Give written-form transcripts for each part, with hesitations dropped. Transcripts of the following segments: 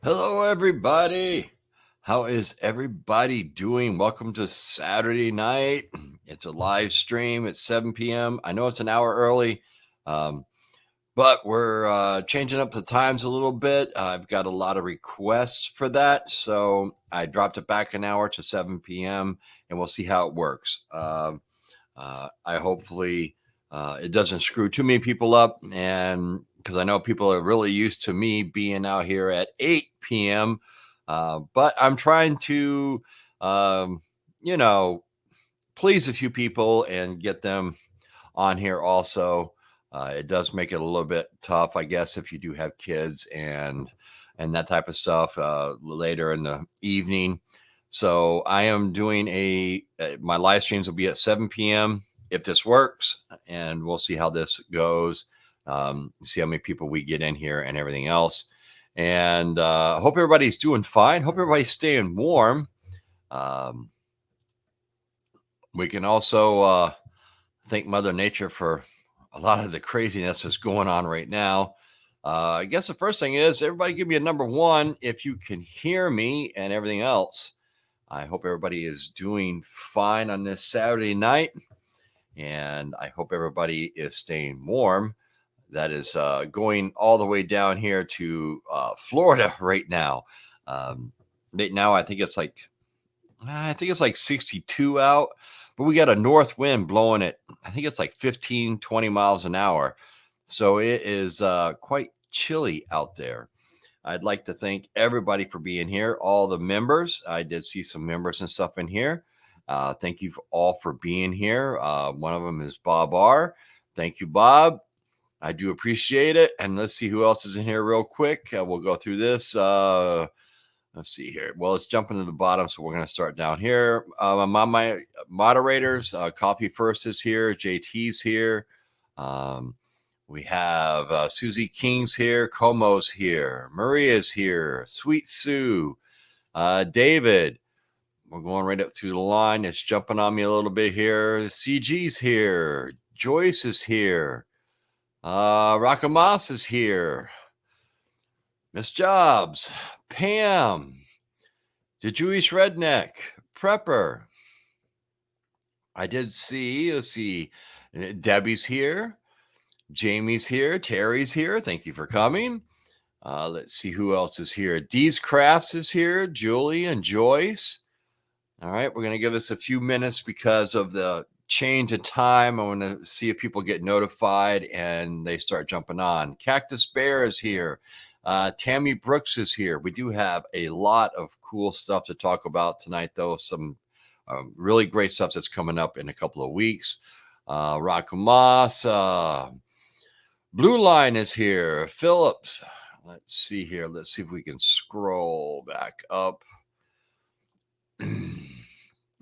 Hello, everybody. How is everybody doing? Welcome to Saturday night. It's a live stream at 7 p.m. I know it's an hour early, um, but we're changing up the times a little bit. I've got a lot of requests for that, so I dropped it back an hour to 7 p.m., and we'll see how it works. I hopefully it doesn't screw too many people up, and because I know people are really used to me being out here at 8 p.m. But I'm trying to, um, you know, please a few people and get them on here also. It does make it a little bit tough, I guess, if you do have kids and that type of stuff later in the evening. So I am doing my live streams will be at 7 p.m. if this works, and we'll see how this goes. See how many people we get in here and everything else. And hope everybody's doing fine. Hope everybody's staying warm. Um, we can also thank Mother Nature for a lot of the craziness that's going on right now. I guess the first thing is everybody give me a number one if you can hear me and everything else. I hope everybody is doing fine on this Saturday night, and I hope everybody is staying warm. That is going all the way down here to Florida right now. Right now, I think it's like 62 out, but we got a north wind blowing it. I think it's like 15, 20 miles an hour. So it is quite chilly out there. I'd like to thank everybody for being here, all the members. I did see some members and stuff in here. Thank you all for being here. One of them is Bob R. Thank you, Bob. I do appreciate it. And let's see who else is in here real quick. We'll go through this. Let's see here. Well, let's jump into the bottom. So we're going to start down here. My moderators, Coffee First is here. JT's here. We have Susie King's here. Como's here. Maria's here. Sweet Sue. David. We're going right up through the line. It's jumping on me a little bit here. CG's here. Joyce is here. Rakamas is here. Miss Jobs. Pam. The Jewish Redneck. Prepper. I did see, let's see. Debbie's here. Jamie's here. Terry's here. Thank you for coming. Let's see who else is here. Dee's Crafts is here. Julie and Joyce. All right, we're going to give this a few minutes because of the change of time. I want to see if people get notified and they start jumping on. Cactus Bear is here. Tammy Brooks is here. We do have a lot of cool stuff to talk about tonight, though. Some really great stuff that's coming up in a couple of weeks. Rakamas. Blue Line is here. Phillips. Let's see here. Let's see if we can scroll back up.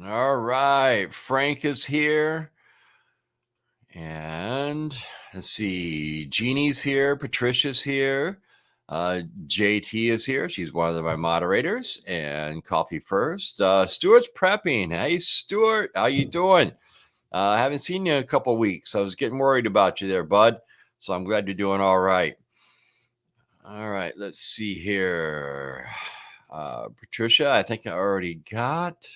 All right. Frank is here. And let's see. Jeannie's here. Patricia's here. JT is here. She's one of my moderators. And Coffee First. Stuart's prepping. Hey, Stuart. How you doing? I haven't seen you in a couple of weeks. I was getting worried about you there, bud. So I'm glad you're doing all right. All right, let's see here. Patricia, I think I already got.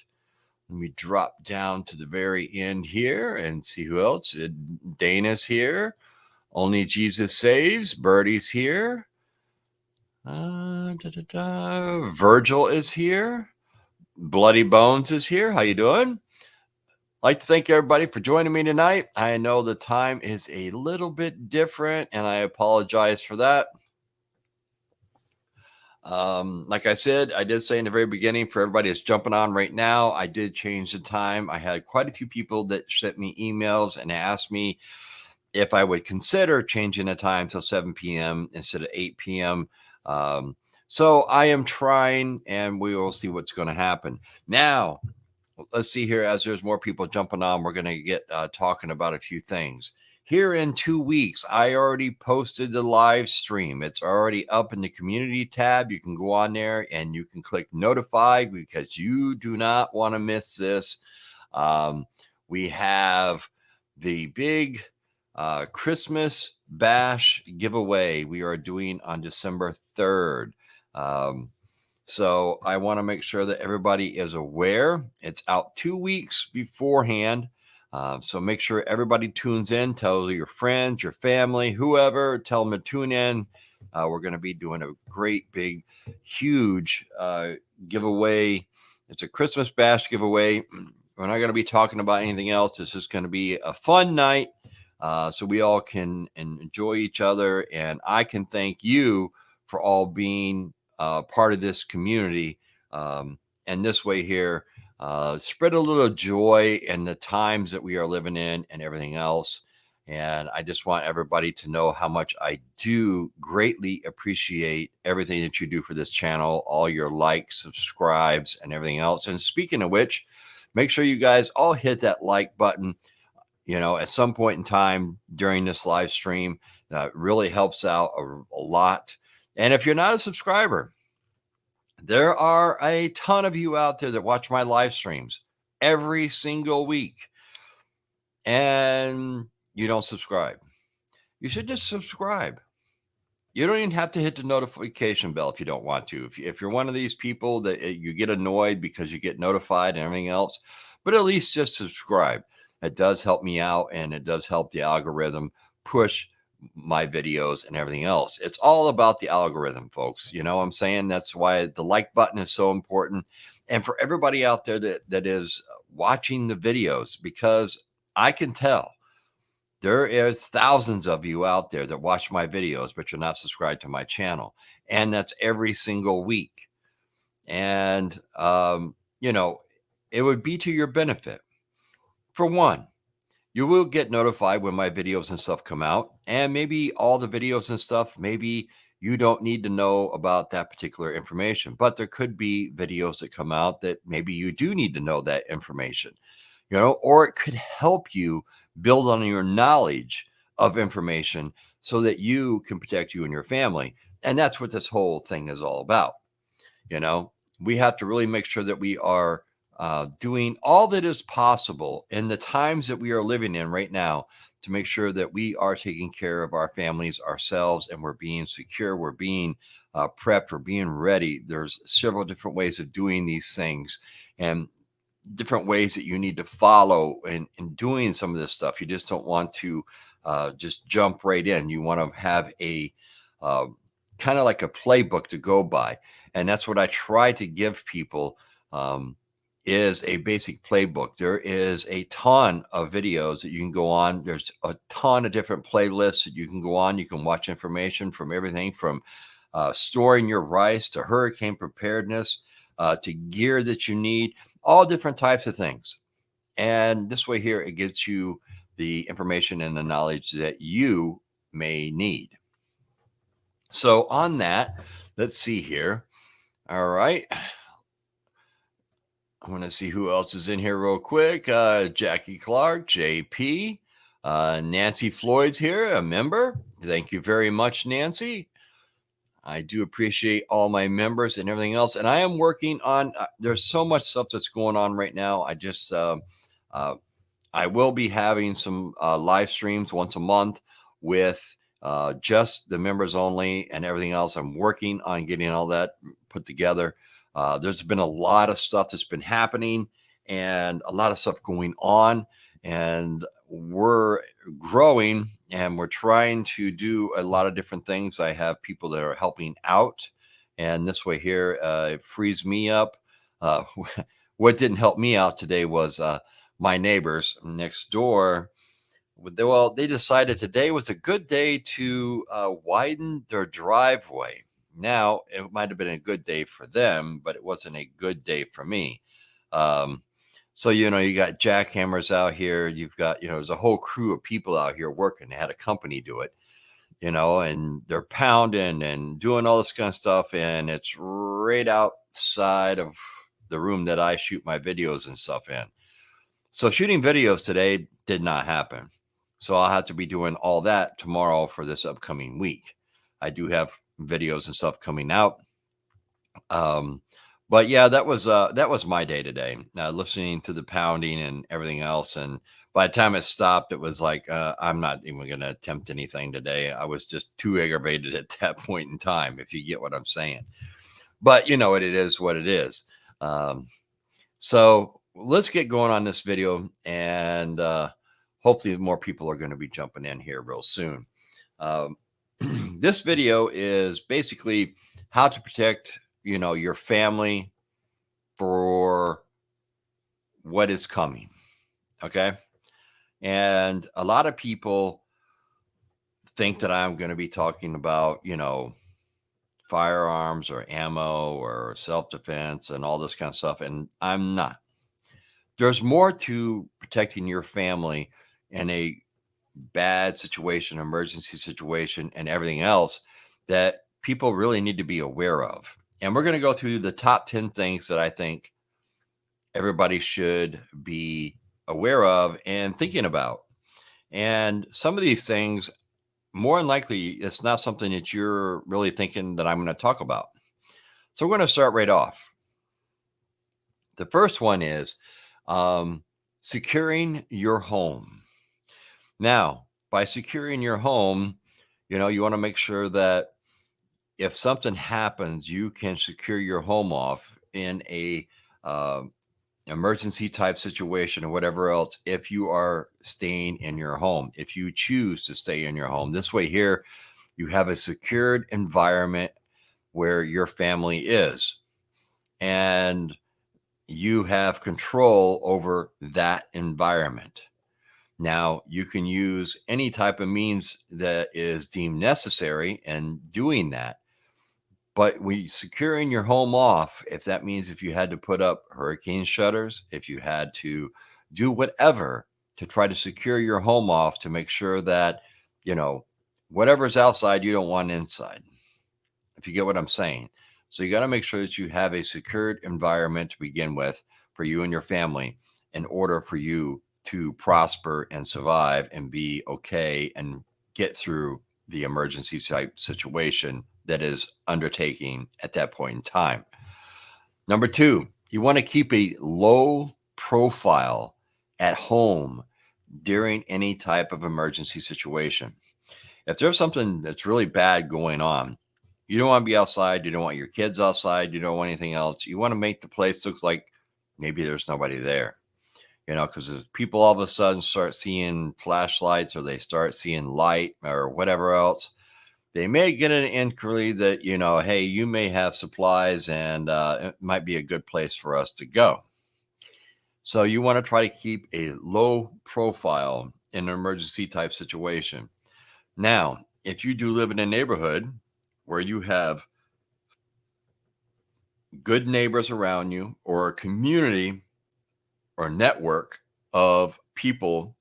Let me drop down to the very end here and see who else. Dana's here. Only Jesus Saves. Birdie's here. Virgil is here. Bloody Bones is here. How you doing? I'd like to thank everybody for joining me tonight. I know the time is a little bit different, and I apologize for that. Like I said, I did say in the very beginning for everybody that's jumping on right now, I did change the time. I had quite a few people that sent me emails and asked me if I would consider changing the time till 7 p.m. instead of 8 p.m. So I am trying, and we will see what's going to happen. Now, let's see here. As there's more people jumping on, we're going to get talking about a few things. Here in 2 weeks, I already posted the live stream. It's already up in the community tab. You can go on there and you can click notify because you do not want to miss this. We have the big Christmas bash giveaway we are doing on December 3rd. Um, so I want to make sure that everybody is aware. It's out 2 weeks beforehand. So make sure everybody tunes in, tell your friends, your family, whoever, tell them to tune in. We're going to be doing a great, big, huge giveaway. It's a Christmas bash giveaway. We're not going to be talking about anything else. This is going to be a fun night so we all can enjoy each other. And I can thank you for all being part of this community. And this way here, spread a little joy in the times that we are living in and everything else. And I just want everybody to know how much I do greatly appreciate everything that you do for this channel, all your likes, subscribes, and everything else. And speaking of which, make sure you guys all hit that like button, at some point in time during this live stream. Really helps out a lot. And if you're not a subscriber, there are a ton of you out there that watch my live streams every single week and you don't subscribe. You should just subscribe. You don't even have to hit the notification bell if you don't want to. If you're one of these people that you get annoyed because you get notified and everything else, but at least just subscribe. It does help me out and it does help the algorithm push my videos and everything else. It's all about the algorithm, folks. You know what I'm saying? That's why the like button is so important. And for everybody out there that is watching the videos, because I can tell there is thousands of you out there that watch my videos, but you're not subscribed to my channel. And that's every single week. And, it would be to your benefit. For one, you will get notified when my videos and stuff come out. And maybe all the videos and stuff, maybe you don't need to know about that particular information, but there could be videos that come out that maybe you do need to know that information, or it could help you build on your knowledge of information so that you can protect you and your family. And that's what this whole thing is all about. We have to really make sure that we are doing all that is possible in the times that we are living in right now to make sure that we are taking care of our families, ourselves, and we're being secure, we're being prepped, we're being ready. There's several different ways of doing these things and different ways that you need to follow in doing some of this stuff. You just don't want to just jump right in. You want to have a kind of like a playbook to go by. And that's what I try to give people. Is a basic playbook. There is a ton of videos that you can go on. There's a ton of different playlists that you can go on. You can watch information from everything from storing your rice to hurricane preparedness to gear that you need, all different types of things. And this way here, it gets you the information and the knowledge that you may need. So on that, let's see here. All right. I want to see who else is in here real quick. Jackie Clark, JP, Nancy Floyd's here, a member. Thank you very much, Nancy. I do appreciate all my members and everything else. And I am working on, there's so much stuff that's going on right now. I will be having some live streams once a month with just the members only and everything else. I'm working on getting all that put together. There's been a lot of stuff that's been happening and a lot of stuff going on, and we're growing and we're trying to do a lot of different things. I have people that are helping out, and this way here, it frees me up. What didn't help me out today was my neighbors next door. Well, they decided today was a good day to widen their driveway. Now, it might have been a good day for them, but it wasn't a good day for me. So, you got jackhammers out here. You've got, there's a whole crew of people out here working. They had a company do it, and they're pounding and doing all this kind of stuff. And it's right outside of the room that I shoot my videos and stuff in. So shooting videos today did not happen. So I'll have to be doing all that tomorrow for this upcoming week. I do have videos and stuff coming out. But yeah, that was my day today, listening to the pounding and everything else. And by the time it stopped, it was like, I'm not even going to attempt anything today. I was just too aggravated at that point in time, if you get what I'm saying. But you know, it is what it is. Um, so let's get going on this video, and hopefully more people are going to be jumping in here real soon. Um, this video is basically how to protect, you know, your family for what is coming. Okay. And a lot of people think that I'm going to be talking about, you know, firearms or ammo or self defense and all this kind of stuff. And I'm not. There's more to protecting your family in a bad situation, emergency situation, and everything else that people really need to be aware of. And we're going to go through the top 10 things that I think everybody should be aware of and thinking about. And some of these things, more than likely, it's not something that you're really thinking that I'm going to talk about. So we're going to start right off. The first one is securing your home. Now, by securing your home, you know, you want to make sure that if something happens, you can secure your home off in a uh, emergency type situation or whatever else. If you are staying in your home, if you choose to stay in your home, this way here, you have a secured environment where your family is, and you have control over that environment. Now, you can use any type of means that is deemed necessary in doing that. But when securing your home off, if that means if you had to put up hurricane shutters, if you had to do whatever to try to secure your home off to make sure that, you know, whatever's outside, you don't want inside, if you get what I'm saying. So you got to make sure that you have a secured environment to begin with for you and your family in order for you to prosper and survive and be okay and get through the emergency type situation that is undertaking at that point in time. Number two, you want to keep a low profile at home during any type of emergency situation. If there's something that's really bad going on, you don't want to be outside. You don't want your kids outside. You don't want anything else. You want to make the place look like maybe there's nobody there, you know, because if people all of a sudden start seeing flashlights or they start seeing light or whatever else, they may get an inquiry that, you know, hey, you may have supplies and it might be a good place for us to go. So you want to try to keep a low profile in an emergency type situation. Now, if you do live in a neighborhood where you have good neighbors around you or a community or network of people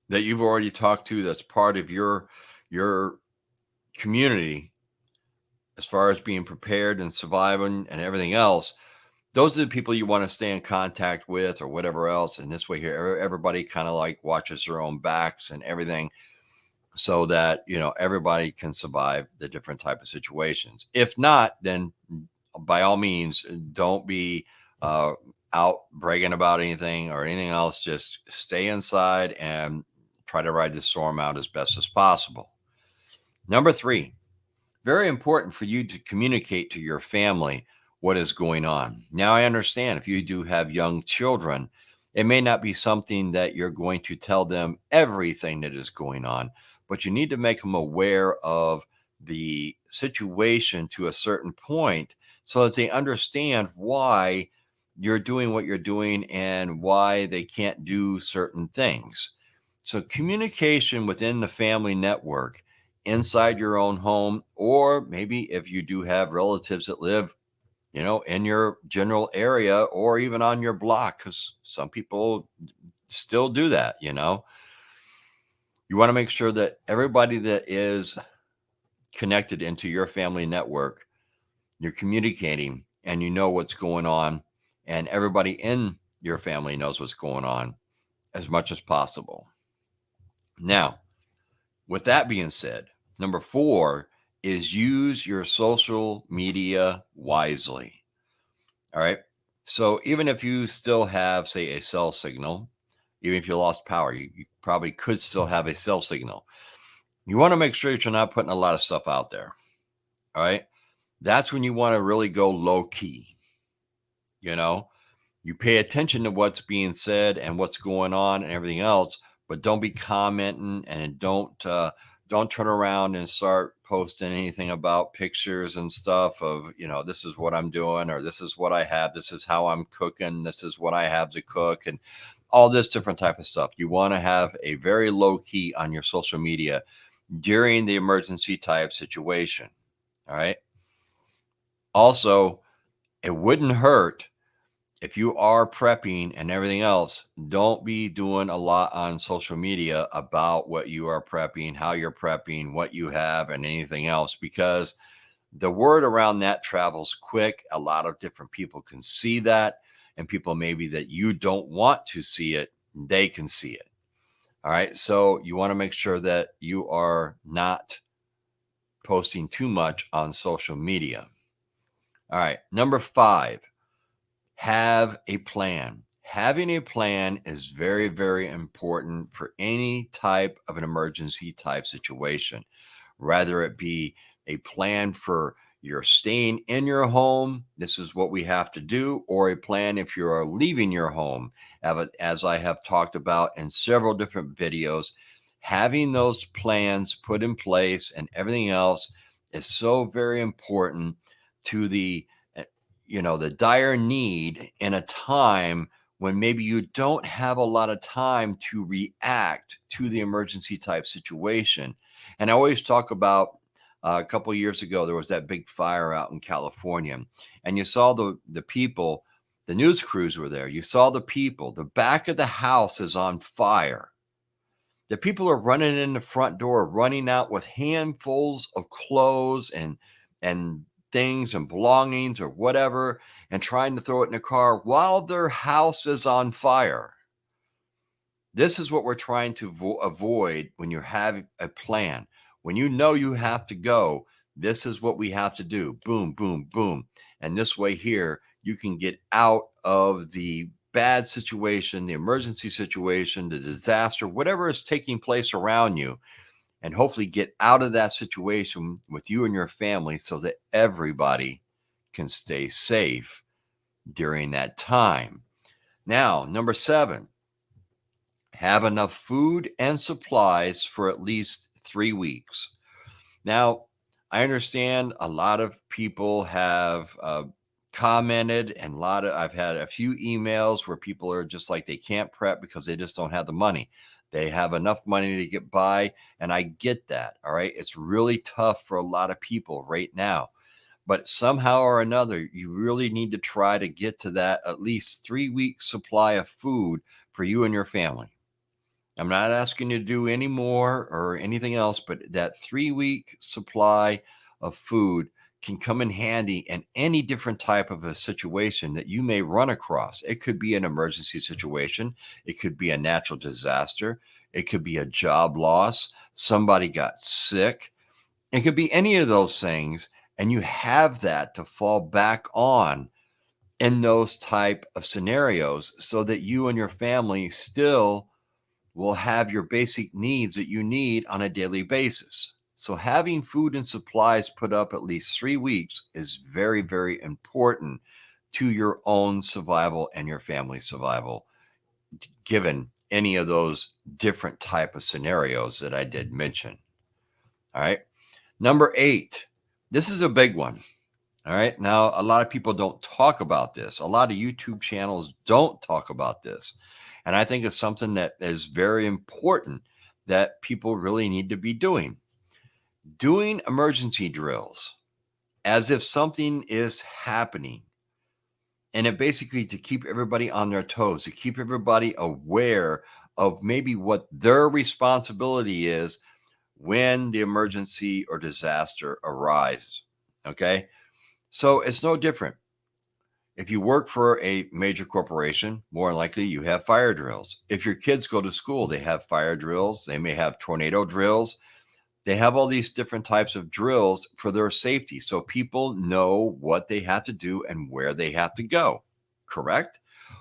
that you've already talked to that's part of your community as far as being prepared and surviving and everything else, those are the people you want to stay in contact with or whatever else. And this way here, everybody kind of like watches their own backs and everything so that, you know, everybody can survive the different type of situations. If not, then by all means, don't be out bragging about anything or anything else. Just stay inside and try to ride the storm out as best as possible. Number three, very important for you to communicate to your family what is going on. Now, I understand if you do have young children, it may not be something that you're going to tell them everything that is going on, but you need to make them aware of the situation to a certain point so that they understand why you're doing what you're doing and why they can't do certain things. So, communication within the family network inside your own home, or maybe if you do have relatives that live, you know, in your general area or even on your block, because some people still do that, you know. You want to make sure that everybody that is connected into your family network, you're communicating and you know what's going on, and everybody in your family knows what's going on as much as possible. Now, with that being said, number four is use your social media wisely. All right. So even if you still have, say, a cell signal, even if you lost power, you probably could still have a cell signal. You want to make sure that you're not putting a lot of stuff out there. All right. That's when you want to really go low key. You know, you pay attention to what's being said and what's going on and everything else, but don't be commenting, and don't turn around and start posting anything about pictures and stuff of, this is what I'm doing, or this is what I have, this is how I'm cooking, this is what I have to cook, and all this different type of stuff. You want to have a very low key on your social media during the emergency type situation. All right. Also, it wouldn't hurt if you are prepping and everything else. Don't be doing a lot on social media about what you are prepping, how you're prepping, what you have, and anything else, because the word around that travels quick. A lot of different people can see that, and people maybe that you don't want to see it, they can see it. All right. So you want to make sure that you are not posting too much on social media. All right. Number 5, have a plan. Having a plan is very, very important for any type of an emergency type situation, whether it be a plan for you're staying in your home, this is what we have to do, or a plan if you are leaving your home. As I have talked about in several different videos, having those plans put in place and everything else is so very important to the dire need in a time when maybe you don't have a lot of time to react to the emergency type situation. And I always talk about, a couple of years ago, there was that big fire out in California, and you saw the people, the news crews were there. You saw the people, the back of the house is on fire. The people are running in the front door, running out with handfuls of clothes and things and belongings or whatever, and trying to throw it in the car while their house is on fire. This is what we're trying to avoid when you have a plan. When you know you have to go, this is what we have to do. Boom, boom, boom. And this way here, you can get out of the bad situation, the emergency situation, the disaster, whatever is taking place around you, and hopefully get out of that situation with you and your family so that everybody can stay safe during that time. Now, number 7, have enough food and supplies for at least 3 weeks. Now, I understand a lot of people have commented, and I've had a few emails where people are just like they can't prep because they just don't have the money. They have enough money to get by, and I get that. All right, it's really tough for a lot of people right now, but somehow or another, you really need to try to get to that at least 3 week supply of food for you and your family. I'm not asking you to do any more or anything else, but that 3 week supply of food can come in handy in any different type of a situation that you may run across. It could be an emergency situation, it could be a natural disaster, it could be a job loss, somebody got sick, it could be any of those things. And you have that to fall back on in those type of scenarios so that you and your family still will have your basic needs that you need on a daily basis. So having food and supplies put up at least 3 weeks is very, very important to your own survival and your family's survival, given any of those different type of scenarios that I did mention. All right. Number 8, this is a big one. All right. Now, a lot of people don't talk about this. A lot of YouTube channels don't talk about this. And I think it's something that is very important that people really need to be doing. Doing emergency drills as if something is happening. And it basically to keep everybody on their toes, to keep everybody aware of maybe what their responsibility is when the emergency or disaster arises. Okay. So it's no different. If you work for a major corporation, more than likely you have fire drills. If your kids go to school, they have fire drills. They may have tornado drills. They have all these different types of drills for their safety. So people know what they have to do and where they have to go. Correct?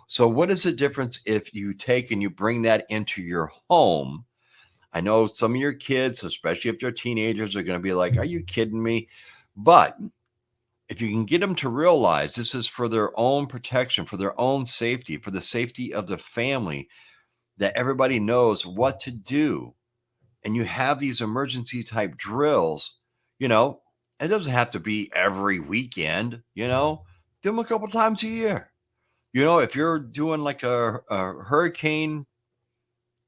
So, what is the difference if you take and you bring that into your home? I know some of your kids, especially if they're teenagers, are going to be like, are you kidding me? But if you can get them to realize this is for their own protection, for their own safety, for the safety of the family, that everybody knows what to do, and you have these emergency type drills, you know, it doesn't have to be every weekend, do them a couple times a year. If you're doing like a hurricane,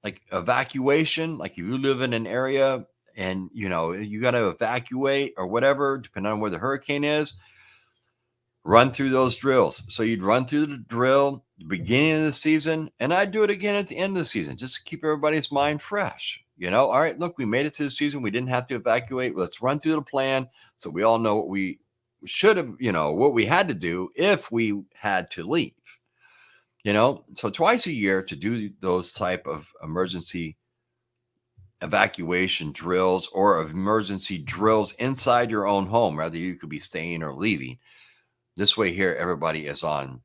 like evacuation, like you live in an area and you got to evacuate or whatever, depending on where the hurricane is, run through those drills. So you'd run through the drill the beginning of the season, and I'd do it again at the end of the season, just to keep everybody's mind fresh. All right, look, we made it to the season. We didn't have to evacuate. Let's run through the plan so we all know what we should have, what we had to do if we had to leave. So twice a year to do those type of emergency evacuation drills or emergency drills inside your own home, whether you could be staying or leaving. This way here, everybody is on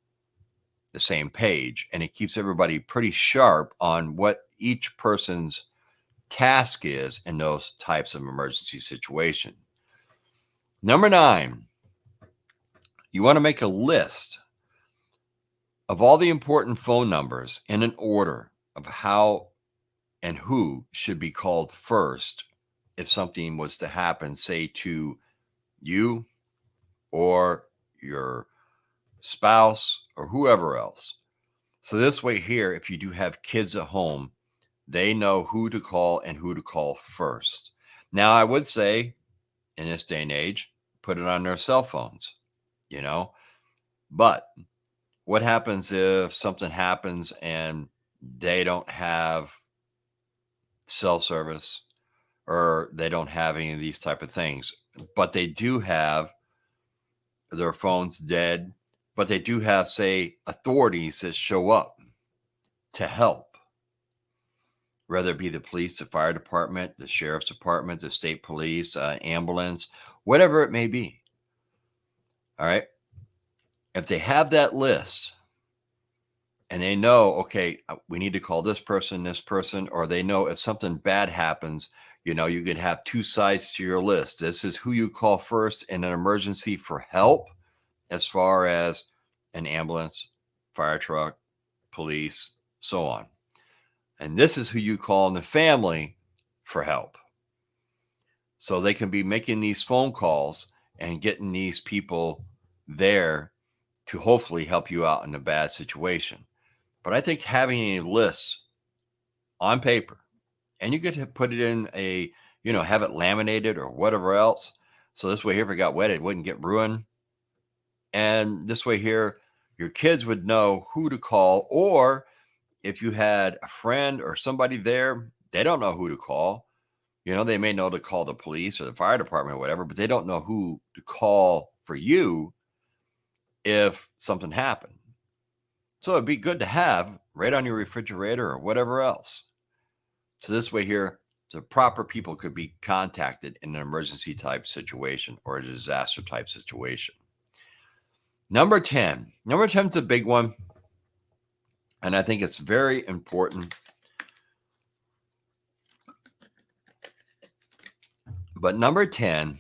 the same page, and it keeps everybody pretty sharp on what each person's task is in those types of emergency situation. Number 9, you want to make a list of all the important phone numbers in an order of how and who should be called first if something was to happen, say to you or your spouse or whoever else. So this way here, if you do have kids at home, they know who to call and who to call first. Now, I would say in this day and age, put it on their cell phones, but what happens if something happens and they don't have cell service or they don't have any of these type of things, but they do have their phones dead, but they do have, say, authorities that show up to help, whether it be the police, the fire department, the sheriff's department, the state police, ambulance, whatever it may be. All right. If they have that list and they know, okay, we need to call this person, or they know if something bad happens, you can have two sides to your list. This is who you call first in an emergency for help, as far as an ambulance, fire truck, police, so on. And this is who you call in the family for help. So they can be making these phone calls and getting these people there to hopefully help you out in a bad situation. But I think having a list on paper, and you could put it in a, have it laminated or whatever else. So this way here, if it got wet, it wouldn't get ruined. And this way here, your kids would know who to call, or if you had a friend or somebody there, they don't know who to call. They may know to call the police or the fire department or whatever, but they don't know who to call for you if something happened. So it'd be good to have right on your refrigerator or whatever else. So this way here, the proper people could be contacted in an emergency type situation or a disaster type situation. Number 10. Number 10 is a big one, and I think it's very important. But number 10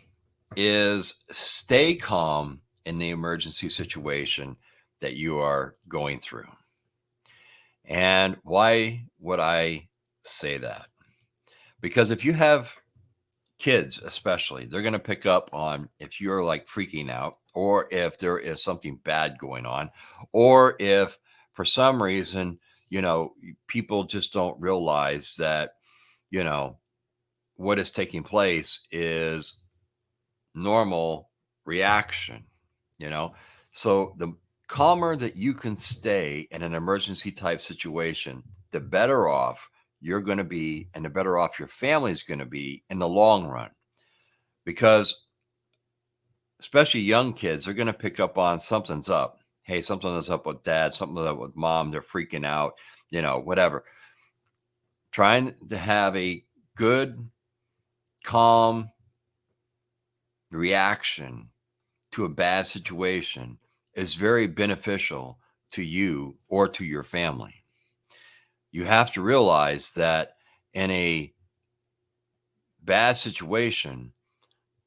is stay calm in the emergency situation that you are going through. And why would I say that? Because if you have kids, especially, they're going to pick up on if you're like freaking out, or if there is something bad going on, or if for some reason, people just don't realize that, what is taking place is normal reaction, So the calmer that you can stay in an emergency type situation, the better off you're going to be, and the better off your family is going to be in the long run. Because especially young kids, they're going to pick up on something's up. Hey, something's up with dad, something's up with mom. They're freaking out, whatever. Trying to have a good, calm reaction to a bad situation is very beneficial to you or to your family. You have to realize that in a bad situation,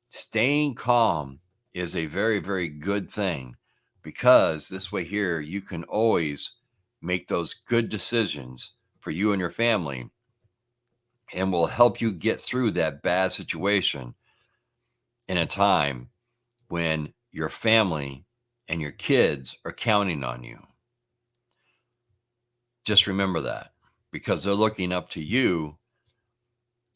staying calm is a very, very good thing, because this way here, you can always make those good decisions for you and your family, and will help you get through that bad situation in a time when your family and your kids are counting on you. Just remember that, because they're looking up to you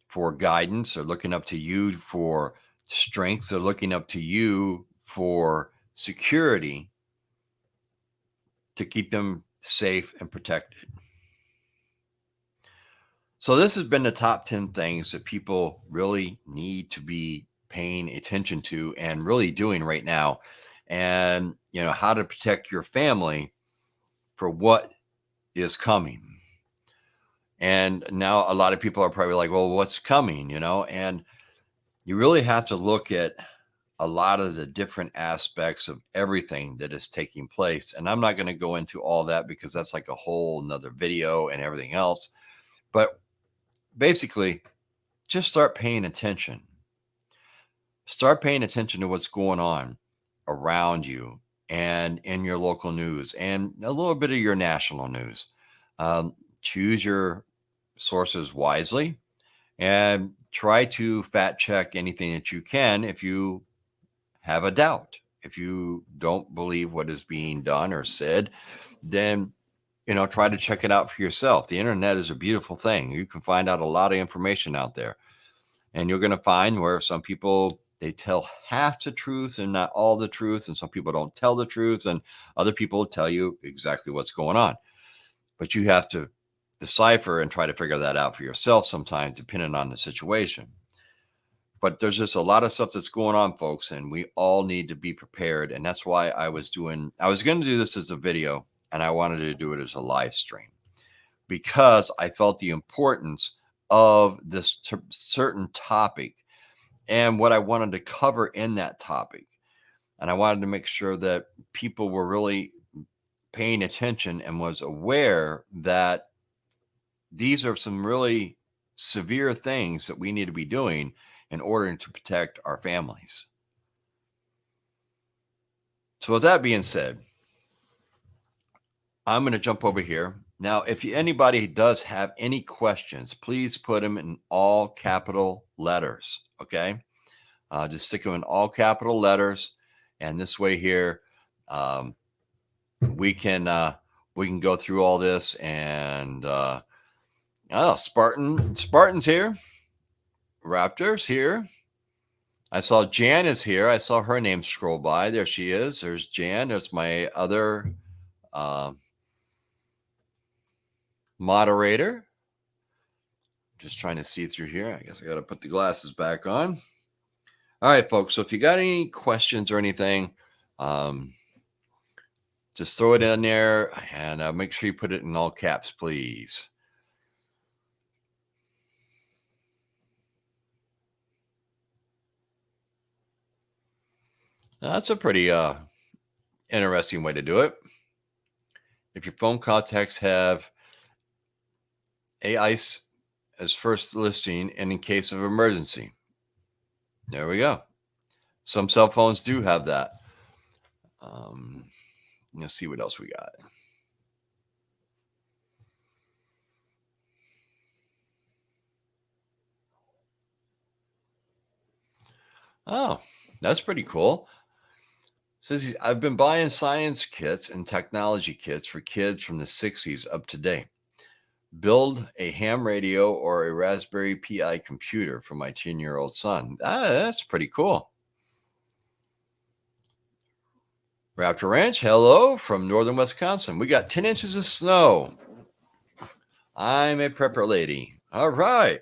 for guidance. They're looking up to you for strength. They're looking up to you for security, to keep them safe and protected. So this has been the top 10 things that people really need to be paying attention to and really doing right now. And, how to protect your family for what is coming. And now a lot of people are probably like, well, what's coming, And you really have to look at a lot of the different aspects of everything that is taking place. And I'm not going to go into all that, because that's like a whole nother video and everything else. But basically, just start paying attention. Start paying attention to what's going on around you and in your local news and a little bit of your national news. Choose your sources wisely, and try to fact check anything that you can if you have a doubt. If you don't believe what is being done or said, then try to check it out for yourself. The internet is a beautiful thing. You can find out a lot of information out there. And you're going to find where some people, they tell half the truth and not all the truth, and some people don't tell the truth, and other people tell you exactly what's going on. But you have to decipher and try to figure that out for yourself sometimes, depending on the situation. But there's just a lot of stuff that's going on, folks, and we all need to be prepared. And that's why I was going to do this as a video, and I wanted to do it as a live stream, because I felt the importance of this certain topic and what I wanted to cover in that topic. And I wanted to make sure that people were really paying attention and was aware that these are some really severe things that we need to be doing in order to protect our families. So with that being said, I'm going to jump over here. Now, if anybody does have any questions, please put them in all capital letters. Okay. Just stick them in all capital letters. And this way here, we can go through all this. And Spartan's here. Raptors here. I saw Jan is here. I saw her name scroll by. There she is. There's Jan. There's my other moderator. Just trying to see through here. I guess I got to put the glasses back on. All right, folks. So if you got any questions or anything, just throw it in there, and make sure you put it in all caps, please. That's a pretty interesting way to do it. If your phone contacts have AICE as first listing and in case of emergency. There we go. Some cell phones do have that. Let's see what else we got. Oh, that's pretty cool. Says, I've been buying science kits and technology kits for kids from the 60s up to date. Build a ham radio or a Raspberry Pi computer for my 10-year-old son. That's pretty cool. Raptor Ranch, hello from northern Wisconsin. We got 10 inches of snow. I'm a prepper lady. All right.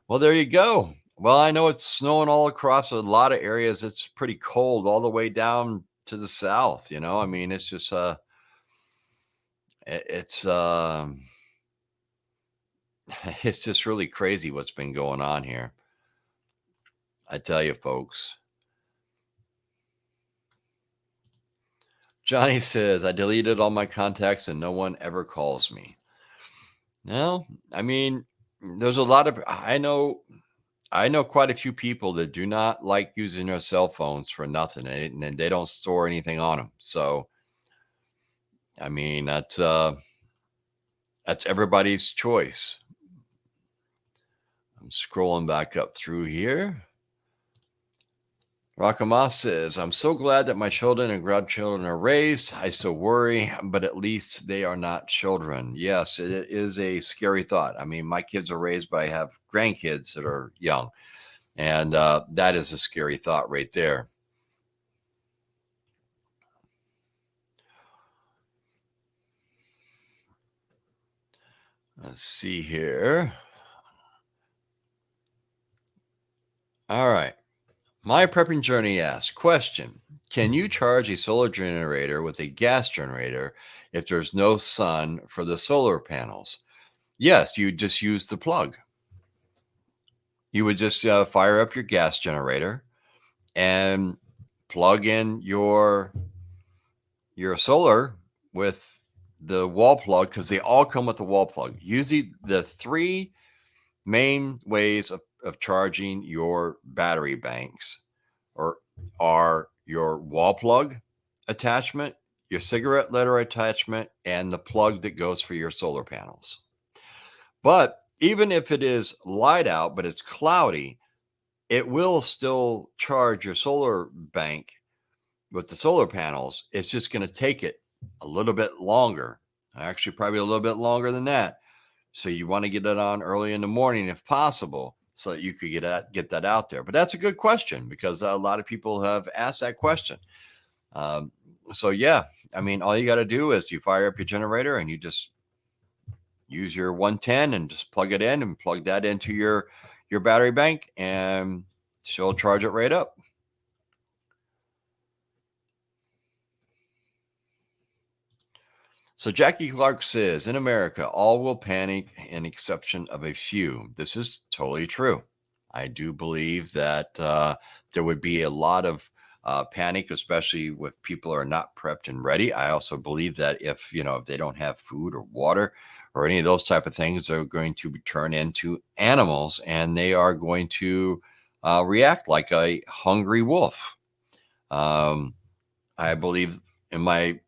Well, there you go. Well, I know it's snowing all across a lot of areas. It's pretty cold all the way down to the south. I mean, it's just it's it's just really crazy what's been going on here. I tell you, folks. Johnny says, I deleted all my contacts and no one ever calls me. No, I mean, there's a lot of, I know I know quite a few people that do not like using their cell phones for nothing, and then they don't store anything on them. So, I mean, that's everybody's choice. I'm scrolling back up through here. Rakamas says, I'm so glad that my children and grandchildren are raised. I still worry, but at least they are not children. Yes, it is a scary thought. I mean, my kids are raised, but I have grandkids that are young. And that is a scary thought right there. Let's see here. All right. My prepping journey asks, question, can you charge a solar generator with a gas generator if there's no sun for the solar panels? Yes, you just use the plug. You would just fire up your gas generator and plug in your solar with the wall plug, because they all come with the wall plug. Usually the three main ways of charging your battery banks or are your wall plug attachment, your cigarette lighter attachment, and the plug that goes for your solar panels. But even if it is light out, but it's cloudy, it will still charge your solar bank with the solar panels. It's just going to take it a little bit longer, actually, probably a little bit longer than that. So you want to get it on early in the morning if possible, so that you could get that out there. But that's a good question, because a lot of people have asked that question. Um, so yeah, I mean, all you got to do is you fire up your generator and you just use your 110 and just plug it in and plug that into your battery bank, and she'll charge it right up. So Jackie Clark says, in America, all will panic, an exception of a few. This is totally true. I do believe that there would be a lot of panic, especially if people are not prepped and ready. I also believe that if they don't have food or water or any of those type of things, they're going to turn into animals, and they are going to react like a hungry wolf. Um, I believe in my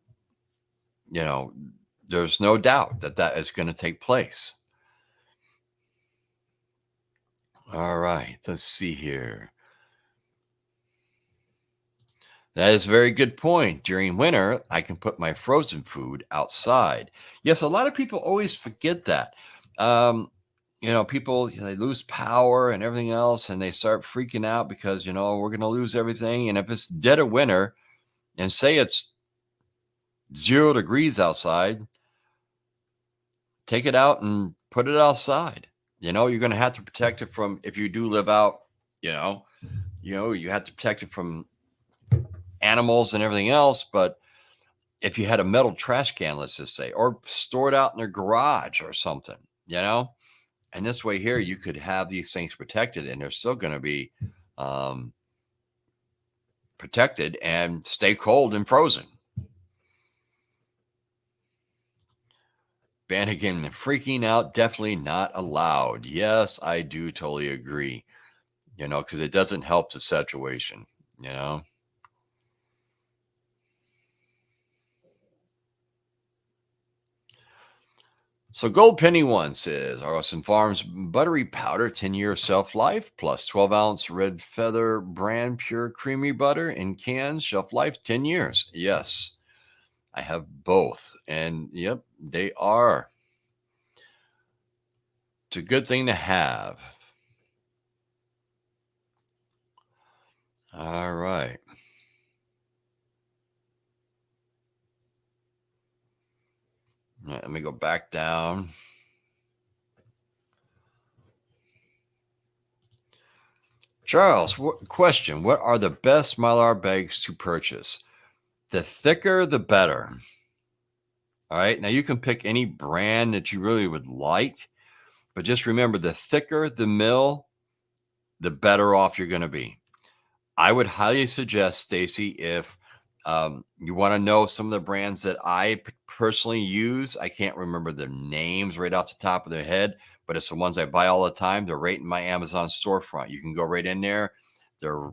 you know, there's no doubt that that is going to take place. All right, let's see here. That is a very good point. During winter, I can put my frozen food outside. Yes, a lot of people always forget that. Um, people, they lose power and everything else, and they start freaking out because we're going to lose everything. And if it's dead of winter, and say it's 0 degrees outside, take it out and put it outside. You're going to have to protect it from, if you do live out, you know, you have to protect it from animals and everything else. But if you had a metal trash can, let's just say, or store it out in their garage or something, and this way here, you could have these things protected, and they're still going to be um, protected and stay cold and frozen. Bannigan, freaking out, definitely not allowed. Yes, I do totally agree. Because it doesn't help the situation, you know. So Gold Penny One says Arlison Farms buttery powder, 10-year shelf life, plus 12-ounce red feather brand pure creamy butter in cans, shelf life 10 years. Yes, I have both. And yep, they are. It's a good thing to have. All right. Let me go back down. Charles, question. What are the best Mylar bags to purchase? The thicker, the better. All right. Now you can pick any brand that you really would like, but just remember, the thicker the mill, the better off you're going to be. I would highly suggest, Stacy, if you want to know some of the brands that I personally use, I can't remember their names right off the top of their head, but it's the ones I buy all the time. They're right in my Amazon storefront. You can go right in there. They're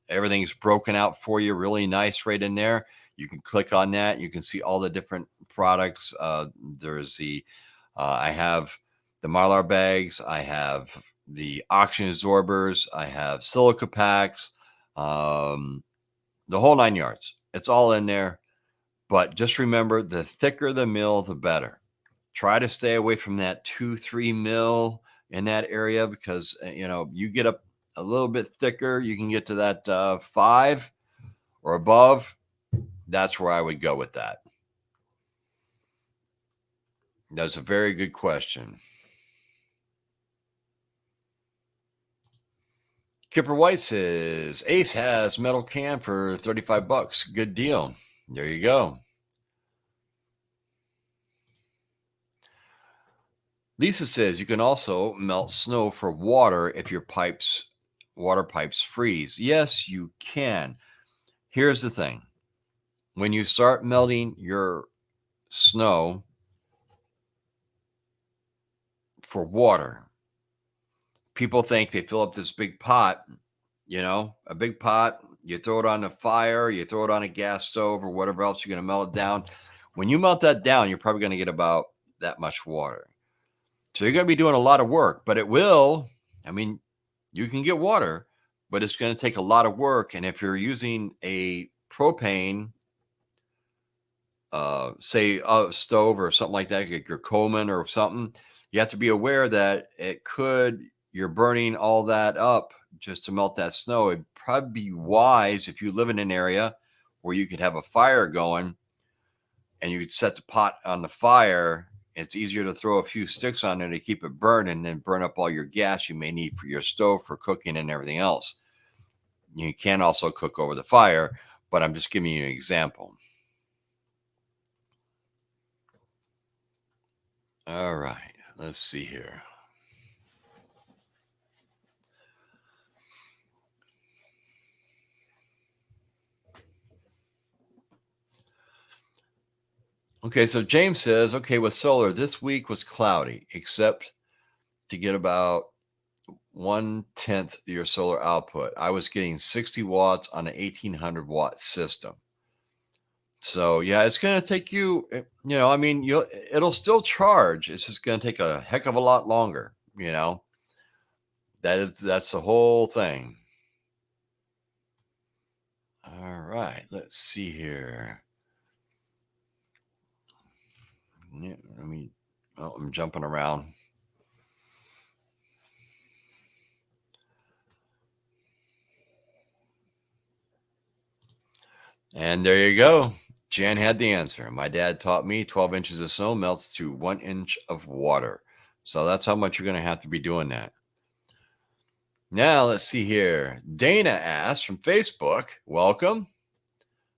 Everything's broken out for you, really nice right in there. You can click on that. You can see all the different products. There's I have the Mylar bags. I have the oxygen absorbers. I have silica packs, the whole nine yards. It's all in there. But just remember, the thicker the mill, the better. Try to stay away from that 2-3 mil in that area, because you get up a little bit thicker, you can get to that 5 or above. That's where I would go with that. That's a very good question. Kipper White says Ace has metal can for $35. Good deal. There you go. Lisa says you can also melt snow for water if your water pipes freeze. Yes, you can. Here's the thing. When you start melting your snow for water, people think they fill up this big pot, a big pot, you throw it on the fire, you throw it on a gas stove or whatever else, you're going to melt it down. When you melt that down, you're probably going to get about that much water. So you're going to be doing a lot of work, but you can get water, but it's going to take a lot of work. And if you're using a propane, say a stove or something like that, like your Coleman or something, you have to be aware that you're burning all that up just to melt that snow. It'd probably be wise if you live in an area where you could have a fire going and you could set the pot on the fire. It's easier to throw a few sticks on there to keep it burned and then burn up all your gas you may need for your stove for cooking and everything else. You can also cook over the fire, but I'm just giving you an example. All right, let's see here. Okay, so James says, okay, with solar, this week was cloudy, except to get about 1/10 your solar output. I was getting 60 watts on an 1800-watt system. So yeah, it's going to take you, it'll still charge. It's just going to take a heck of a lot longer. That's the whole thing. All right, let's see here. Yeah, I'm jumping around. And there you go. Jan had the answer. My dad taught me 12 inches of snow melts to 1 inch of water. So that's how much you're going to have to be doing that. Now, let's see here. Dana asked from Facebook, welcome.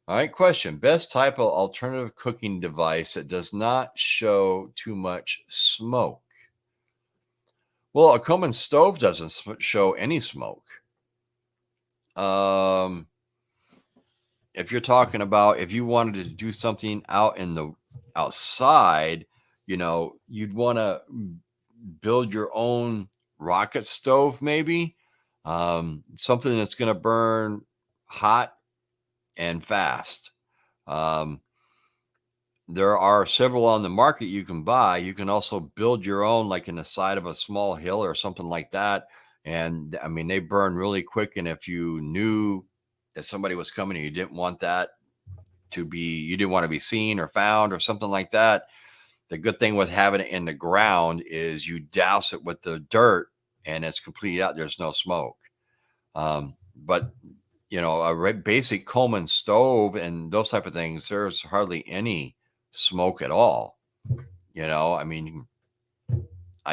All right, question. Best type of alternative cooking device that does not show too much smoke? Well, a Coleman stove doesn't show any smoke. If you're talking about if you wanted to do something out in the outside, you'd want to build your own rocket stove, maybe something that's going to burn hot and fast. There are several on the market you can buy. You can also build your own, like in the side of a small hill or something like that. And they burn really quick. And if you knew that somebody was coming and you didn't want to be seen or found or something like that, the good thing with having it in the ground is you douse it with the dirt and it's completely out. There's no smoke. But a basic Coleman stove and those type of things, there's hardly any smoke at all. I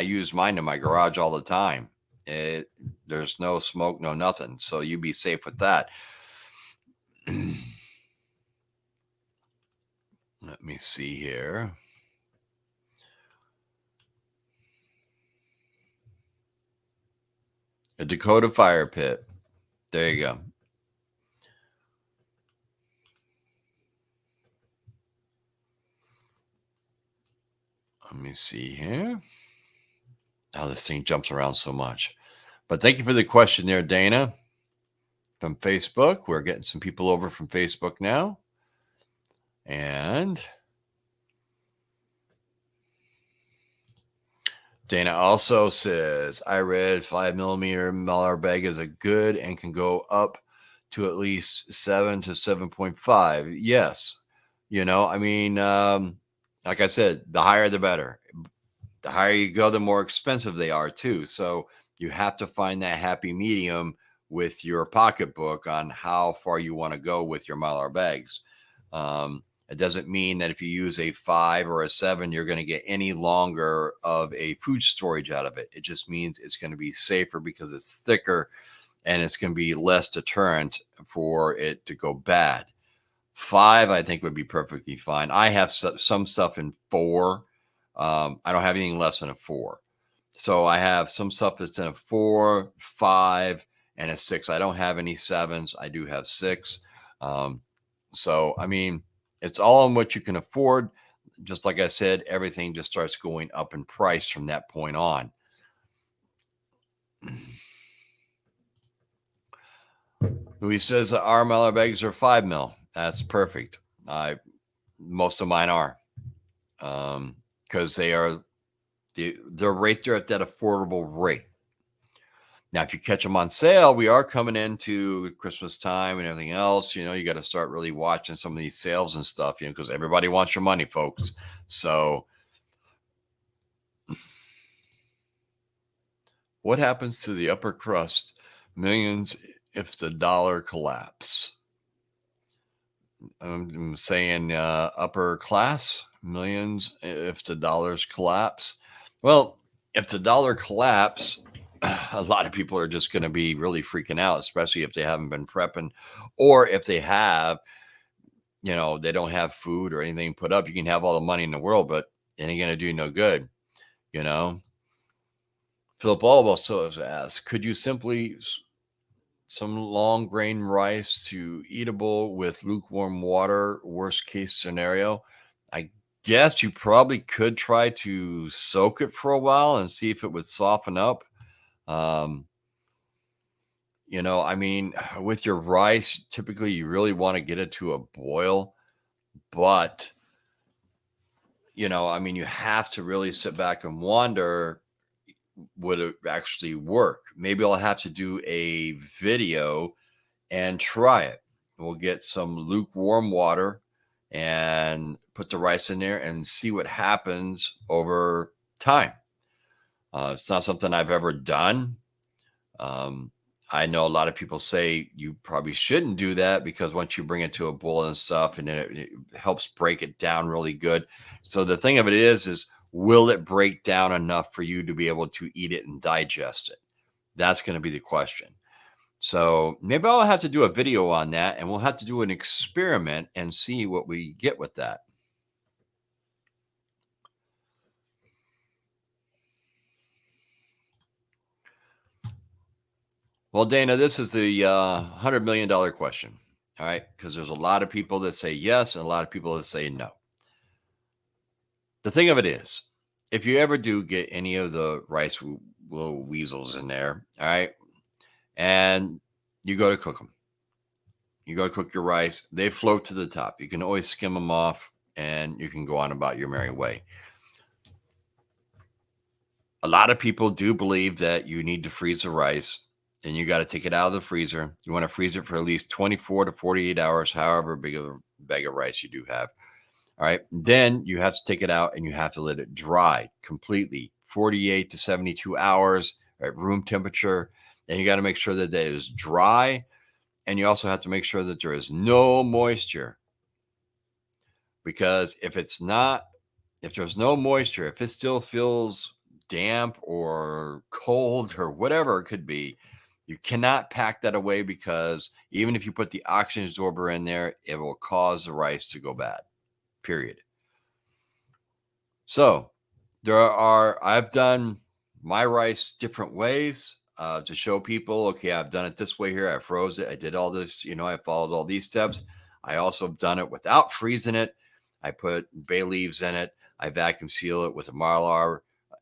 use mine in my garage all the time. There's no smoke, no nothing. So you be safe with that. Let me see here. A Dakota fire pit. There you go. Let me see here. Oh, this thing jumps around so much. But thank you for the question there, Dana, from Facebook. We're getting some people over from Facebook now. And Dana also says, I read 5 millimeter Mylar bag is a good and can go up to at least 7 to 7.5. Yes. I mean, like I said, the higher the better. The higher you go, the more expensive they are too. So you have to find that happy medium with your pocketbook on how far you want to go with your Mylar bags. It doesn't mean that if you use a 5 or a 7, you're going to get any longer of a food storage out of it. It just means it's going to be safer because it's thicker and it's going to be less deterrent for it to go bad. 5, I think, would be perfectly fine. I have some stuff in 4. I don't have anything less than a 4. So I have some stuff that's in a 4, 5, and a 6. I don't have any 7s. I do have 6. So, I mean, it's all in what you can afford. Just like I said, everything just starts going up in price from that point on. Louis says that our Mylar bags are 5 mil. That's perfect. Most of mine are, because they're right there at that affordable rate. Now, if you catch them on sale, we are coming into Christmas time and everything else. You got to start really watching some of these sales and stuff, because everybody wants your money, folks. So, what happens to the upper crust millions if the dollar collapse? I'm saying upper class millions if the dollars collapse. Well, if the dollar collapse, a lot of people are just going to be really freaking out, especially if they haven't been prepping, or if they have, they don't have food or anything put up. You can have all the money in the world, but it ain't going to do you no good. Philip also has asked, could you simply some long grain rice to eatable with lukewarm water, worst case scenario? I guess you probably could try to soak it for a while and see if it would soften up. I mean, with your rice, typically you really want to get it to a boil, but I mean, you have to really sit back and wonder, would it actually work? Maybe I'll have to do a video and try it. We'll get some lukewarm water and put the rice in there and see what happens over time. It's not something I've ever done. I know a lot of people say you probably shouldn't do that because once you bring it to a boil and stuff, and it helps break it down really good. So the thing of it is will it break down enough for you to be able to eat it and digest it? That's going to be the question. So maybe I'll have to do a video on that, and we'll have to do an experiment and see what we get with that. Well, Dana, this is the $100 million question. All right. Because there's a lot of people that say yes and a lot of people that say no. The thing of it is, if you ever do get any of the rice little weasels in there, all right, and you go to cook them, you go to cook your rice, they float to the top. You can always skim them off and you can go on about your merry way. A lot of people do believe that you need to freeze the rice and you got to take it out of the freezer. You want to freeze it for at least 24 to 48 hours, however big of a bag of rice you do have. All right. Then you have to take it out and you have to let it dry completely 48 to 72 hours at room temperature. And you got to make sure that it is dry. And you also have to make sure that there is no moisture. Because if there's no moisture, if it still feels damp or cold or whatever it could be, you cannot pack that away because even if you put the oxygen absorber in there, it will cause the rice to go bad, period. So I've done my rice different ways to show people, okay, I've done it this way here. I froze it. I did all this, I followed all these steps. I also have done it without freezing it. I put bay leaves in it. I vacuum seal it with a Mylar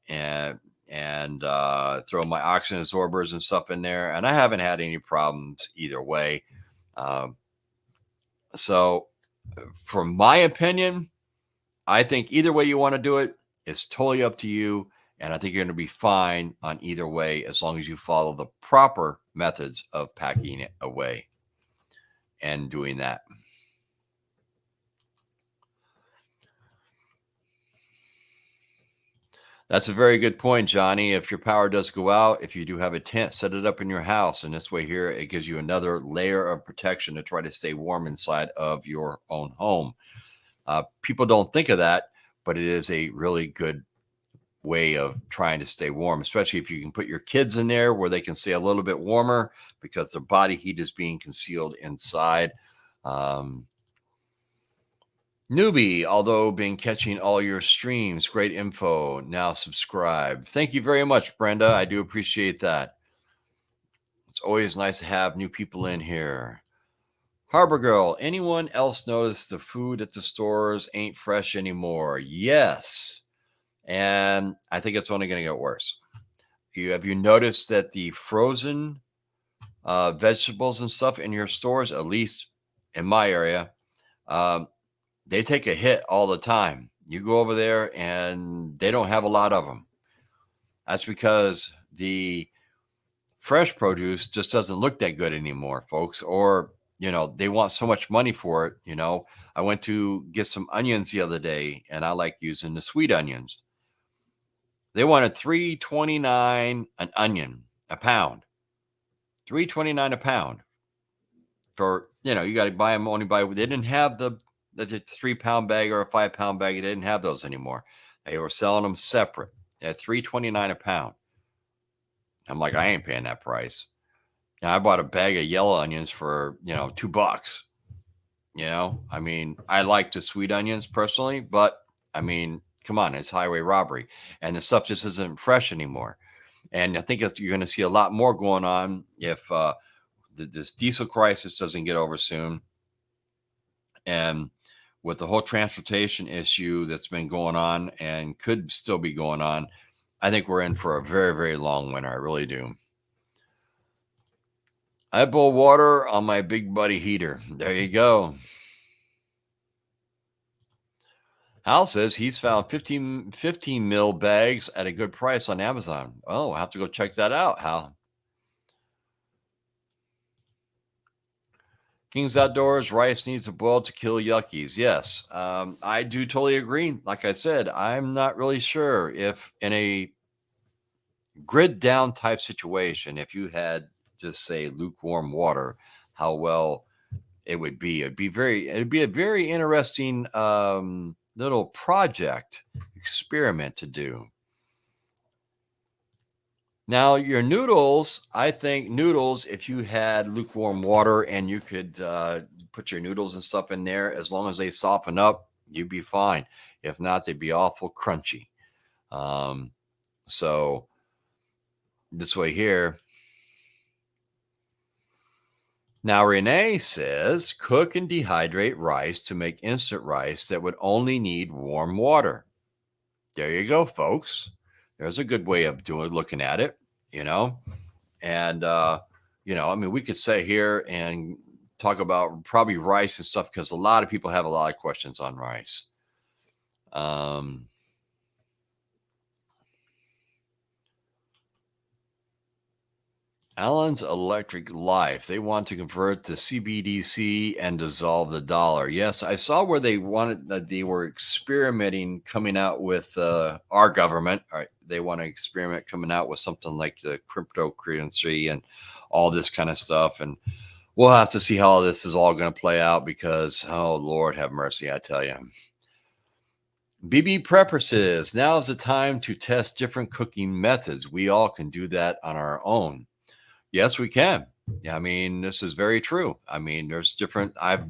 and and throw my oxygen absorbers and stuff in there. And I haven't had any problems either way. Um, so, from my opinion, I think either way you want to do it, it's totally up to you. And I think you're going to be fine on either way as long as you follow the proper methods of packing it away and doing that. That's a very good point, Johnny. If your power does go out, if you do have a tent, set it up in your house. And this way, here, it gives you another layer of protection to try to stay warm inside of your own home. People don't think of that, but it is a really good way of trying to stay warm, especially if you can put your kids in there where they can stay a little bit warmer because their body heat is being concealed inside. Newbie, although been catching all your streams, great info. Now subscribe. Thank you very much, Brenda. I do appreciate that. It's always nice to have new people in here. Harbor Girl, anyone else notice the food at the stores ain't fresh anymore? Yes. And I think it's only going to get worse. Have you noticed that the frozen vegetables and stuff in your stores, at least in my area, they take a hit all the time. You go over there and they don't have a lot of them. That's because the fresh produce just doesn't look that good anymore, folks. Or, they want so much money for it. I went to get some onions the other day and I like using the sweet onions. They wanted $3.29 an onion, a pound. $3.29 a pound. For, you got to buy them they didn't have the 3-pound bag or a 5-pound bag. They didn't have those anymore. They were selling them separate at $3.29 a pound. I'm like, I ain't paying that price. Now, I bought a bag of yellow onions for, $2. I mean, I like the sweet onions personally, but I mean, come on, it's highway robbery. And the stuff just isn't fresh anymore. And I think you're going to see a lot more going on if this diesel crisis doesn't get over soon. And with the whole transportation issue that's been going on and could still be going on, I think we're in for a very, very long winter. I really do. I boil water on my big buddy heater. There you go. Hal says he's found 15 mil bags at a good price on Amazon. Oh, I'll have to go check that out, Hal. King's Outdoors, rice needs to boil to kill yuckies. Yes, I do totally agree. Like I said, I'm not really sure if in a grid down type situation, if you had just say lukewarm water, how well it would be. It'd be a very interesting little project experiment to do. Now, your noodles, I think noodles, if you had lukewarm water and you could put your noodles and stuff in there, as long as they soften up, you'd be fine. If not, they'd be awful crunchy. So this way here. Now, Renee says, cook and dehydrate rice to make instant rice that would only need warm water. There you go, folks. There's a good way of looking at it, and, I mean, we could sit here and talk about probably rice and stuff because a lot of people have a lot of questions on rice. Allen's Electric Life. They want to convert to CBDC and dissolve the dollar. Yes, I saw where they were experimenting coming out with our government. All right, they want to experiment coming out with something like the cryptocurrency and all this kind of stuff. And we'll have to see how this is all going to play out because, oh, Lord have mercy, I tell you. BB Prepper says, now is the time to test different cooking methods. We all can do that on our own. Yes, we can. Yeah, I mean, this is very true. I mean, there's different, I've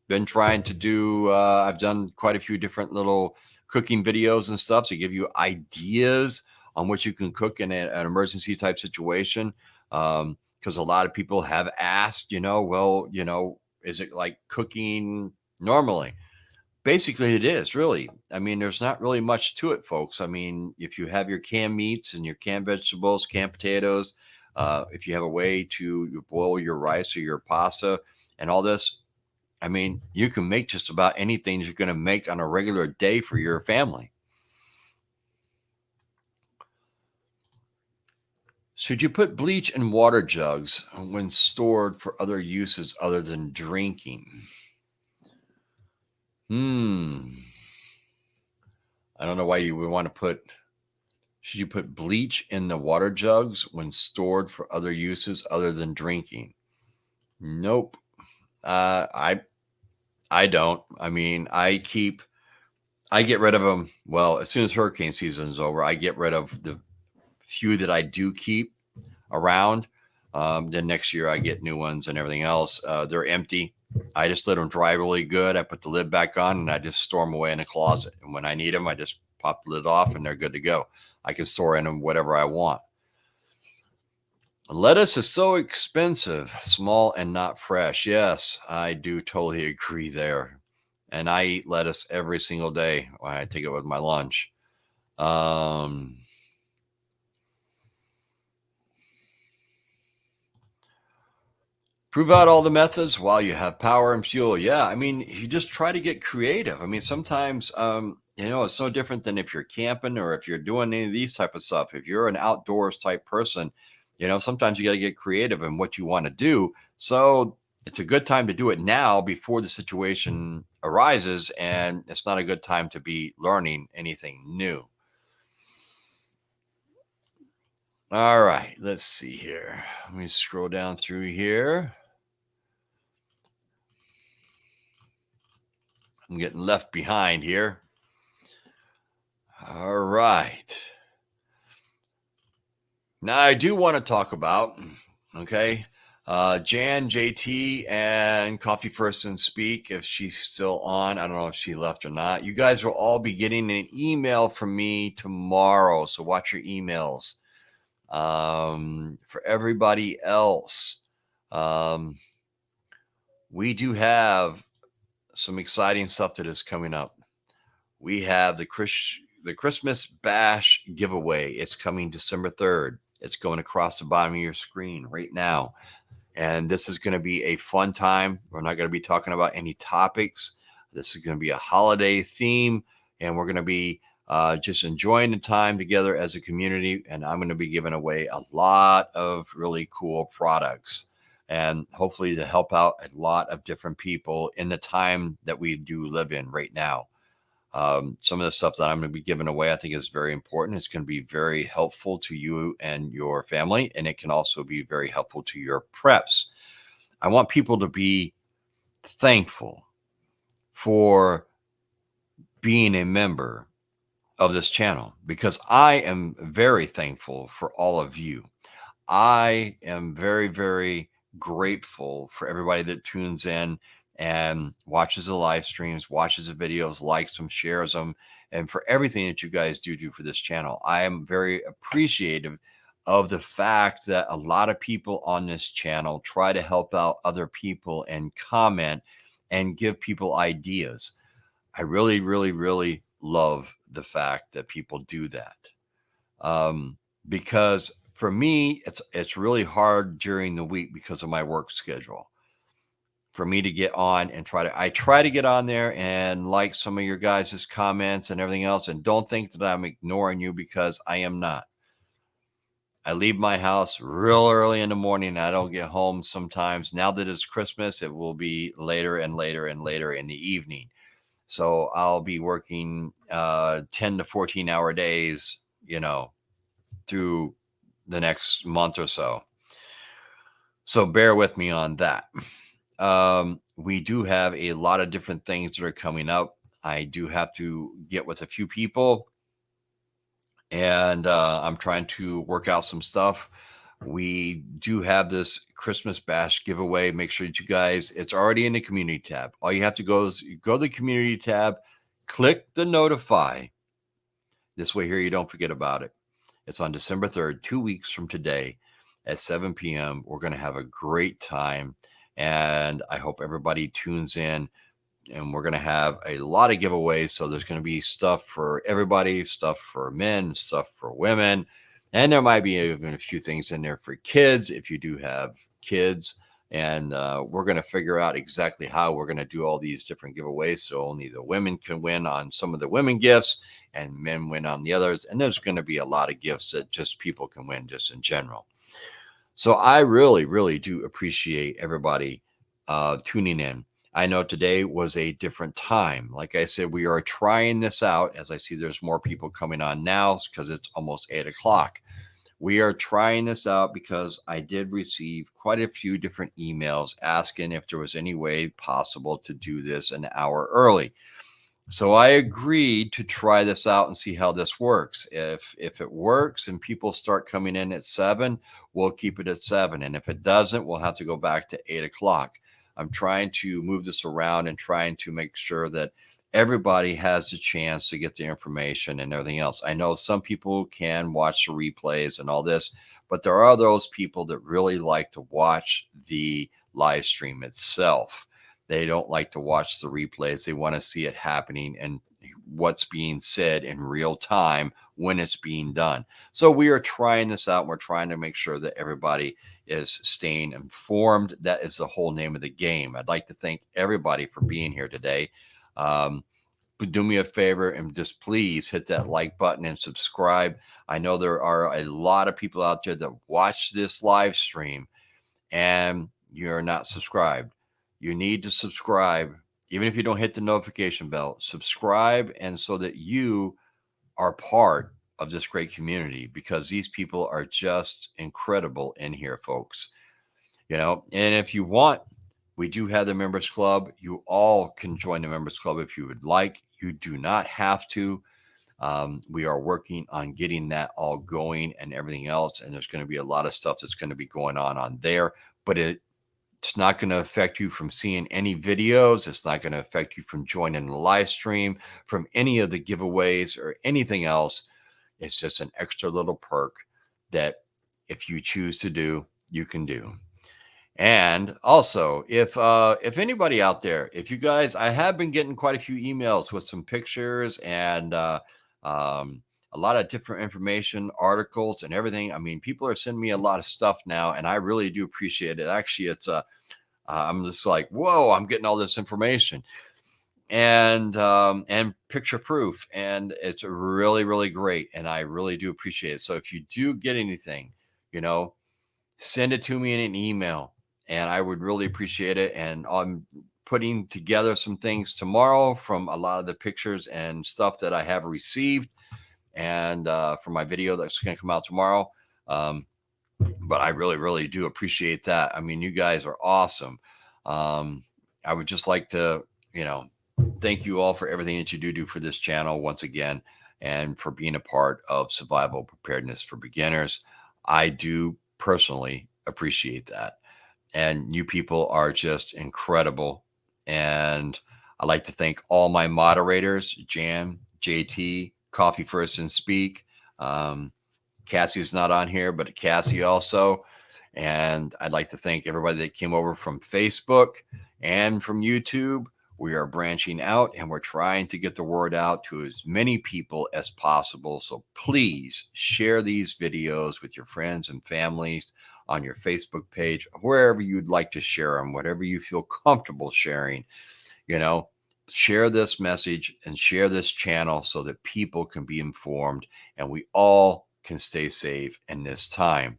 been trying to do, I've done quite a few different little cooking videos and stuff to give you ideas on what you can cook in an emergency type situation. Because a lot of people have asked, well, is it like cooking normally? Basically, it is really. I mean, there's not really much to it, folks. I mean, if you have your canned meats and your canned vegetables, canned potatoes, if you have a way to boil your rice or your pasta and all this, I mean, you can make just about anything you're going to make on a regular day for your family. Should you put bleach in water jugs when stored for other uses other than drinking? Hmm. I don't know why you would want to put. Should you put bleach in the water jugs when stored for other uses other than drinking? Nope. Uh, I I don't. I mean, I get rid of them. Well, as soon as hurricane season is over, I get rid of the few that I do keep around. Then next year I get new ones and everything else. They're empty. I just let them dry really good. I put the lid back on and I just store them away in a closet. And when I need them, I just pop the lid off and they're good to go. I can store in them whatever I want. Lettuce is so expensive, small and not fresh. Yes, I do totally agree there. And I eat lettuce every single day when I take it with my lunch. Um, Prove out all the methods while you have power and fuel. Yeah, I mean, you just try to get creative. I mean, sometimes, it's so different than if you're camping or if you're doing any of these type of stuff. If you're an outdoors type person, sometimes you got to get creative in what you want to do. So it's a good time to do it now before the situation arises, and it's not a good time to be learning anything new. All right, let's see here. Let me scroll down through here. I'm getting left behind here. All right. Now I do want to talk about, okay, Jan, JT, and Coffee First and Speak. If she's still on, I don't know if she left or not. You guys will all be getting an email from me tomorrow, so watch your emails. For everybody else, um, we do have some exciting stuff that is coming up. We have the Christmas Bash giveaway. It's coming December 3rd. It's going across the bottom of your screen right now. And this is going to be a fun time. We're not going to be talking about any topics. This is going to be a holiday theme, and we're going to be just enjoying the time together as a community. And I'm going to be giving away a lot of really cool products and hopefully to help out a lot of different people in the time that we do live in right now. Some of the stuff that I'm going to be giving away, I think is very important. It's going to be very helpful to you and your family, and it can also be very helpful to your preps. I want people to be thankful for being a member of this channel because I am very thankful for all of you. I am very, very grateful for everybody that tunes in and watches the live streams, watches the videos, likes them, shares them, and for everything that you guys do for this channel. I am very appreciative of the fact that a lot of people on this channel try to help out other people and comment and give people ideas. I really, really, really love the fact that people do that. Because for me, it's really hard during the week because of my work schedule for me to get on and I try to get on there and like some of your guys' comments and everything else. And don't think that I'm ignoring you because I am not. I leave my house real early in the morning. I don't get home sometimes. Now that it's Christmas, it will be later and later and later in the evening. So I'll be working 10 to 14-hour days, through the next month or so. So bear with me on that. We do have a lot of different things that are coming up. I do have to get with a few people and I'm trying to work out some stuff. We do have this Christmas Bash giveaway. Make sure that you guys, it's already in the community tab. All you have to go is go to the community tab, click the notify. This way here, you don't forget about it. It's on December 3rd, 2 weeks from today at 7 p.m. We're going to have a great time. And I hope everybody tunes in. and we're going to have a lot of giveaways. So there's going to be stuff for everybody, stuff for men, stuff for women, and there might be even a few things in there for kids if you do have kids. And we're going to figure out exactly how we're going to do all these different giveaways. So only the women can win on some of the women gifts and men win on the others. And there's going to be a lot of gifts that just people can win just in general. So I really, really do appreciate everybody tuning in. I know today was a different time. Like I said, we are trying this out. As I see, there's more people coming on now because it's almost 8 o'clock. We are trying this out because I did receive quite a few different emails asking if there was any way possible to do this an hour early. So I agreed to try this out and see how this works. If it works and people start coming in at 7, we'll keep it at 7. And if it doesn't, we'll have to go back to 8 o'clock. I'm trying to move this around and trying to make sure that everybody has the chance to get the information and everything else. I know some people can watch the replays and all this, but there are those people that really like to watch the live stream itself. They don't like to watch the replays. They want to see it happening and what's being said in real time when it's being done. So we are trying this out. We're trying to make sure that everybody is staying informed. That is the whole name of the game. I'd like to thank everybody for being here today. But do me a favor and just please hit that like button and subscribe. I know there are a lot of people out there that watch this live stream and you're not subscribed. You need to subscribe, even if you don't hit the notification bell, subscribe, and so that you are part of this great community, because these people are just incredible in here, folks. And if you want, we do have the members club. You all can join the members club if you would like. You do not have to. We are working on getting that all going and everything else. And there's going to be a lot of stuff that's going to be going on there, but it's not going to affect you from seeing any videos. It's not going to affect you from joining the live stream, from any of the giveaways or anything else. It's just an extra little perk that if you choose to do, you can do. And also, if anybody out there, if you guys, I have been getting quite a few emails with some pictures and a lot of different information, articles, and everything. I mean, people are sending me a lot of stuff now, and I really do appreciate it. Actually, I'm just like, whoa, I'm getting all this information and picture proof, and it's really, really great, and I really do appreciate it. So if you do get anything, send it to me in an email, and I would really appreciate it. And I'm putting together some things tomorrow from a lot of the pictures and stuff that I have received, and for my video that's going to come out tomorrow. But I really, really do appreciate that. I mean, you guys are awesome. I would just like to, thank you all for everything that you do for this channel once again, and for being a part of Survival Preparedness for Beginners. I do personally appreciate that. And you people are just incredible. And I'd like to thank all my moderators, Jan, JT, Coffee First and Speak. Cassie's not on here, but Cassie also. And I'd like to thank everybody that came over from Facebook and from YouTube. We are branching out and we're trying to get the word out to as many people as possible. So please share these videos with your friends and families on your Facebook page, wherever you'd like to share them, whatever you feel comfortable sharing. Share this message and share this channel so that people can be informed and we all can stay safe in this time.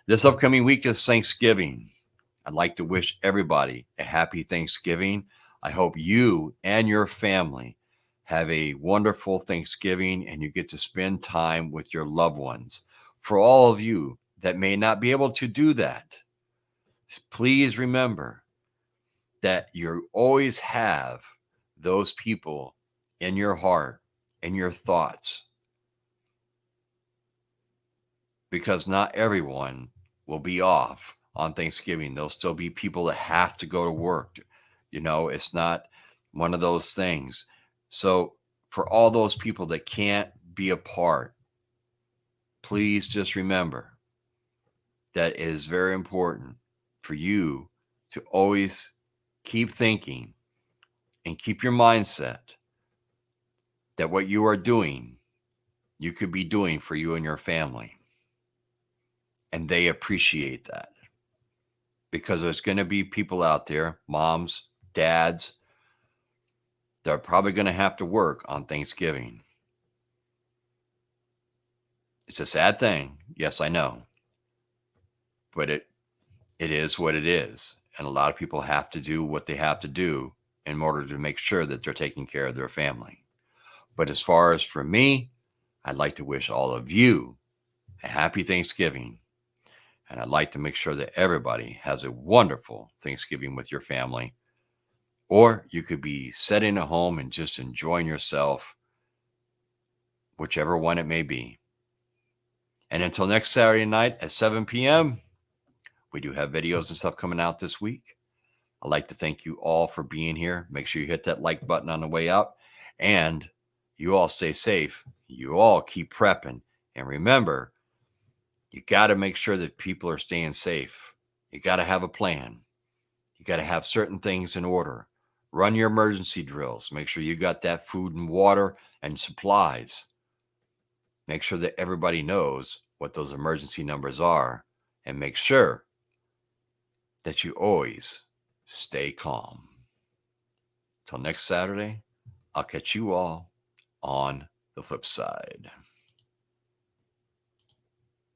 This upcoming week is Thanksgiving. I'd like to wish everybody a happy Thanksgiving. I hope you and your family have a wonderful Thanksgiving and you get to spend time with your loved ones. For all of you that may not be able to do that, please remember that you always have those people in your heart and your thoughts, because not everyone will be off on Thanksgiving. There'll still be people that have to go to work. It's not one of those things. So for all those people that can't be a part, please just remember that it is very important for you to always keep thinking and keep your mindset that what you are doing, you could be doing for you and your family. And they appreciate that because there's going to be people out there, moms, dads, that are probably going to have to work on Thanksgiving. It's a sad thing. Yes, I know. But it is what it is. And a lot of people have to do what they have to do in order to make sure that they're taking care of their family. But as far as for me, I'd like to wish all of you a happy Thanksgiving. And I'd like to make sure that everybody has a wonderful Thanksgiving with your family. Or you could be sitting at home and just enjoying yourself, whichever one it may be. And until next Saturday night at 7 p.m., we do have videos and stuff coming out this week. I'd like to thank you all for being here. Make sure you hit that like button on the way out. And you all stay safe. You all keep prepping. And remember, you got to make sure that people are staying safe. You got to have a plan. You got to have certain things in order. Run your emergency drills. Make sure you got that food and water and supplies. Make sure that everybody knows what those emergency numbers are. And make sure that you always stay calm. Till next Saturday, I'll catch you all on the flip side.